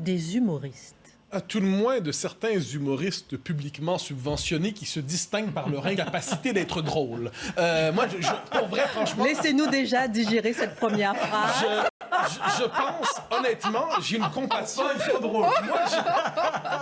des humoristes? À tout le moins de certains humoristes publiquement subventionnés qui se distinguent par leur incapacité d'être drôles. Moi, pour vrai, franchement... Laissez-nous déjà digérer cette première phrase. Je pense, honnêtement, j'ai une compassion... Moi,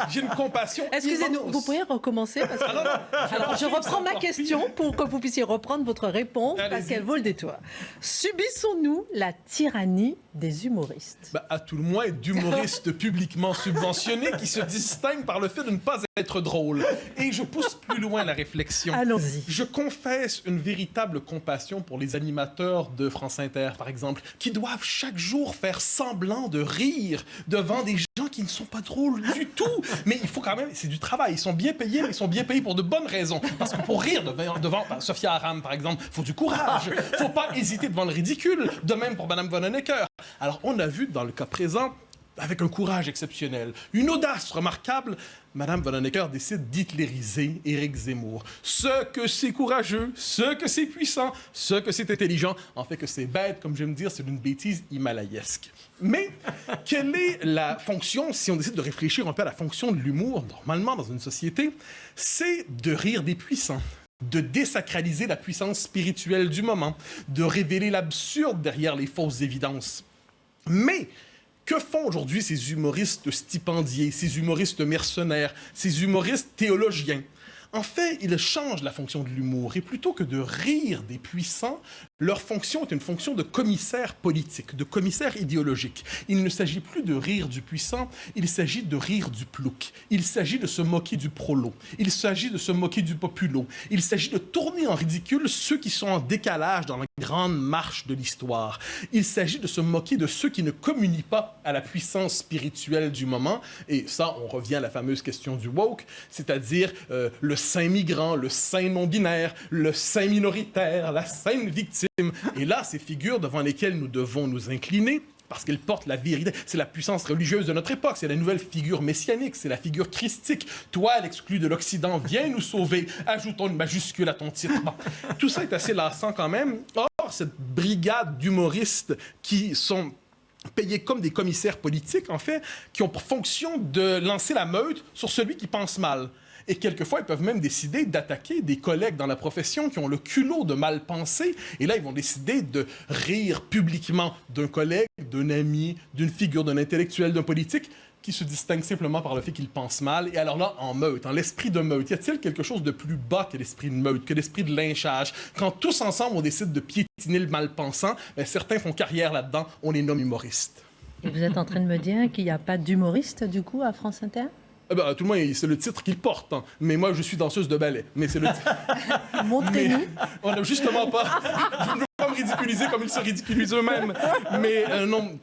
j'ai une compassion Excusez-nous, immense. vous pourriez recommencer parce que... Alors, je reprends ma question pour que vous puissiez reprendre votre réponse parce Allez-y. qu'elle vaut le détour. Subissons-nous la tyrannie des humoristes? À tout le moins d'humoristes publiquement subventionnés qui se distinguent par le fait de ne pas être drôles. Et je pousse plus loin la réflexion. Allons-y. Je confesse une véritable compassion pour les animateurs de France Inter, par exemple, qui doivent chaque jour faire semblant de rire devant des gens qui ne sont pas drôles du tout. Mais il faut quand même... C'est du travail. Ils sont bien payés, mais ils sont bien payés pour de bonnes raisons. Parce que pour rire devant Sophia Aram, par exemple, il faut du courage. Il ne faut pas hésiter devant le ridicule. De même pour Mme Von Honecker. Alors, on a vu, dans le cas présent, avec un courage exceptionnel, une audace remarquable, Mme Von Honecker décide d'hitlériser Éric Zemmour. Ce que c'est courageux, ce que c'est puissant, ce que c'est intelligent, en fait que c'est bête, comme j'aime dire, c'est une bêtise himalayesque. Mais quelle est la fonction, si on décide de réfléchir un peu à la fonction de l'humour, normalement dans une société, c'est de rire des puissants, de désacraliser la puissance spirituelle du moment, de révéler l'absurde derrière les fausses évidences. Mais que font aujourd'hui ces humoristes stipendiés, ces humoristes mercenaires, ces humoristes théologiens? En fait, ils changent la fonction de l'humour et plutôt que de rire des puissants, leur fonction est une fonction de commissaire politique, de commissaire idéologique. Il ne s'agit plus de rire du puissant, il s'agit de rire du plouc. Il s'agit de se moquer du prolo. Il s'agit de se moquer du populo. Il s'agit de tourner en ridicule ceux qui sont en décalage dans la grande marche de l'histoire. Il s'agit de se moquer de ceux qui ne communient pas à la puissance spirituelle du moment. Et ça, on revient à la fameuse question du woke, c'est-à-dire le saint migrant, le saint non-binaire, le saint minoritaire, la sainte victime. Et là, ces figures devant lesquelles nous devons nous incliner, parce qu'elles portent la vérité. C'est la puissance religieuse de notre époque. C'est la nouvelle figure messianique. C'est la figure christique. Toi, l'exclu de l'Occident, viens nous sauver. Ajoutons une majuscule à ton titre. Bon. Tout ça est assez lassant quand même. Or, cette brigade d'humoristes qui sont payés comme des commissaires politiques, en fait, qui ont pour fonction de lancer la meute sur celui qui pense mal. Et quelquefois, ils peuvent même décider d'attaquer des collègues dans la profession qui ont le culot de mal penser. Et là, ils vont décider de rire publiquement d'un collègue, d'un ami, d'une figure, d'un intellectuel, d'un politique qui se distingue simplement par le fait qu'il pense mal. Et alors là, en meute, en l'esprit de meute, y a-t-il quelque chose de plus bas que l'esprit de meute, que l'esprit de lynchage? Quand tous ensemble, on décide de piétiner le mal-pensant, bien, certains font carrière là-dedans, on les nomme humoristes. Et vous êtes en train de me dire qu'il n'y a pas d'humoriste, du coup, à France Inter? Tout le monde, c'est le titre qu'il porte. Hein. Mais moi, je suis danseuse de ballet. Mais c'est le titre. Montrez-nous. On n'a justement pas... Je ne veux pas me ridiculiser comme ils se ridiculisent eux-mêmes. Mais non...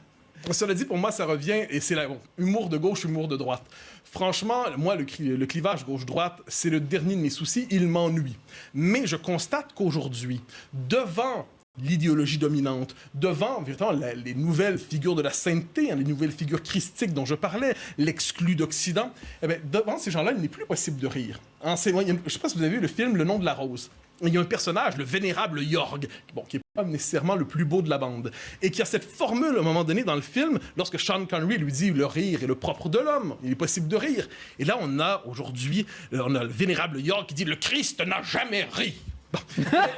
Cela dit, pour moi, ça revient, et c'est humour de gauche, humour de droite. Franchement, moi, le clivage gauche-droite, c'est le dernier de mes soucis, il m'ennuie. Mais je constate qu'aujourd'hui, devant l'idéologie dominante, devant véritablement les nouvelles figures de la sainteté, les nouvelles figures christiques dont je parlais, l'exclu d'Occident, eh bien, devant ces gens-là, il n'est plus possible de rire. Je ne sais pas si vous avez vu le film Le nom de la rose. Il y a un personnage, le vénérable Jorg, qui n'est pas nécessairement le plus beau de la bande, et qui a cette formule, à un moment donné, dans le film, lorsque Sean Connery lui dit « le rire est le propre de l'homme, il est possible de rire ». Et là, on a aujourd'hui, le vénérable Jorg qui dit « le Christ n'a jamais ri ». Bon.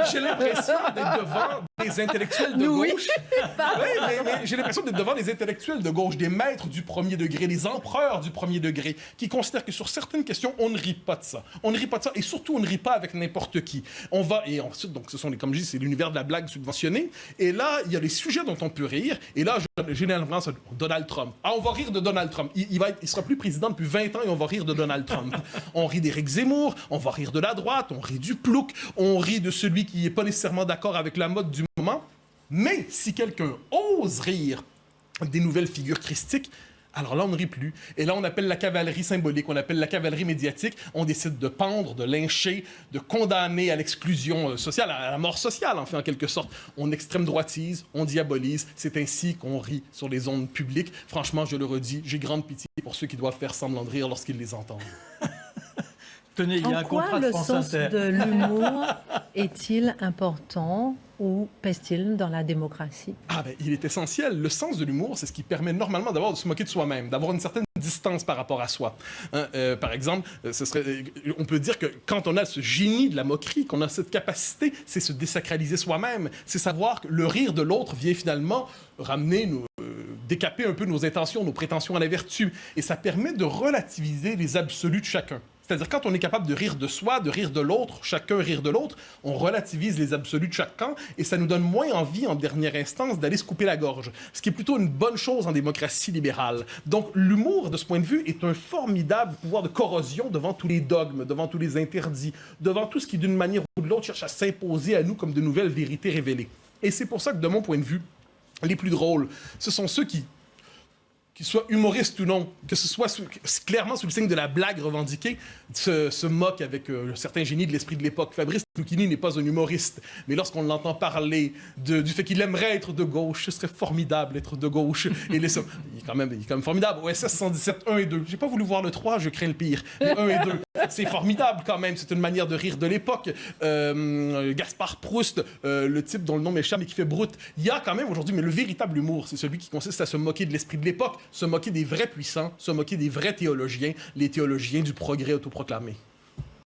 J'ai l'impression d'être devant des intellectuels de gauche. Mais j'ai l'impression d'être devant des intellectuels de gauche, des maîtres du premier degré, des empereurs du premier degré, qui considèrent que sur certaines questions, on ne rit pas de ça. On ne rit pas de ça, et surtout, on ne rit pas avec n'importe qui. Et ensuite, donc, ce sont comme je dis, c'est l'univers de la blague subventionnée. Et là, il y a les sujets dont on peut rire. Et là, généralement, c'est Donald Trump. Ah, on va rire de Donald Trump. Il sera plus président depuis 20 ans et on va rire de Donald Trump. On rit d'Éric Zemmour, on va rire de la droite, on rit du plouc, on rit de celui qui n'est pas nécessairement d'accord avec la mode du moment. Mais si quelqu'un ose rire des nouvelles figures christiques, alors là, on ne rit plus. Et là, on appelle la cavalerie symbolique, on appelle la cavalerie médiatique. On décide de pendre, de lyncher, de condamner à l'exclusion sociale, à la mort sociale, en fait, en quelque sorte. On extrême droitise, on diabolise. C'est ainsi qu'on rit sur les ondes publiques. Franchement, je le redis, j'ai grande pitié pour ceux qui doivent faire semblant de rire lorsqu'ils les entendent. Tenez, il y a un contrat de France sens Inter. de l'humour est-il important ou pèse-t-il dans la démocratie? Il est essentiel. Le sens de l'humour, c'est ce qui permet normalement d'abord de se moquer de soi-même, d'avoir une certaine distance par rapport à soi. Hein, par exemple, on peut dire que quand on a ce génie de la moquerie, qu'on a cette capacité, c'est se désacraliser soi-même, c'est savoir que le rire de l'autre vient finalement ramener décaper un peu nos intentions, nos prétentions à la vertu. Et ça permet de relativiser les absolus de chacun. C'est-à-dire, quand on est capable de rire de soi, de rire de l'autre, chacun rire de l'autre, on relativise les absolus de chaque camp et ça nous donne moins envie, en dernière instance, d'aller se couper la gorge. Ce qui est plutôt une bonne chose en démocratie libérale. Donc, l'humour, de ce point de vue, est un formidable pouvoir de corrosion devant tous les dogmes, devant tous les interdits, devant tout ce qui, d'une manière ou de l'autre, cherche à s'imposer à nous comme de nouvelles vérités révélées. Et c'est pour ça que, de mon point de vue, les plus drôles, ce sont ceux qui soient humoristes ou non, que ce soit clairement sous le signe de la blague revendiquée, se moque avec un certain génie de l'esprit de l'époque. Fabrice Lucchini n'est pas un humoriste, mais lorsqu'on l'entend parler du fait qu'il aimerait être de gauche, ce serait formidable d'être de gauche. Et il est quand même formidable. OSS 117, 1 et 2. J'ai pas voulu voir le 3, je crains le pire. Mais 1 et 2, c'est formidable quand même. C'est une manière de rire de l'époque. Gaspard Proust, le type dont le nom m'échappe et qui fait Brute. Il y a quand même aujourd'hui, mais le véritable humour, c'est celui qui consiste à se moquer de l'esprit de l'époque, se moquer des vrais puissants, se moquer des vrais théologiens, les théologiens du progrès autoproclamé.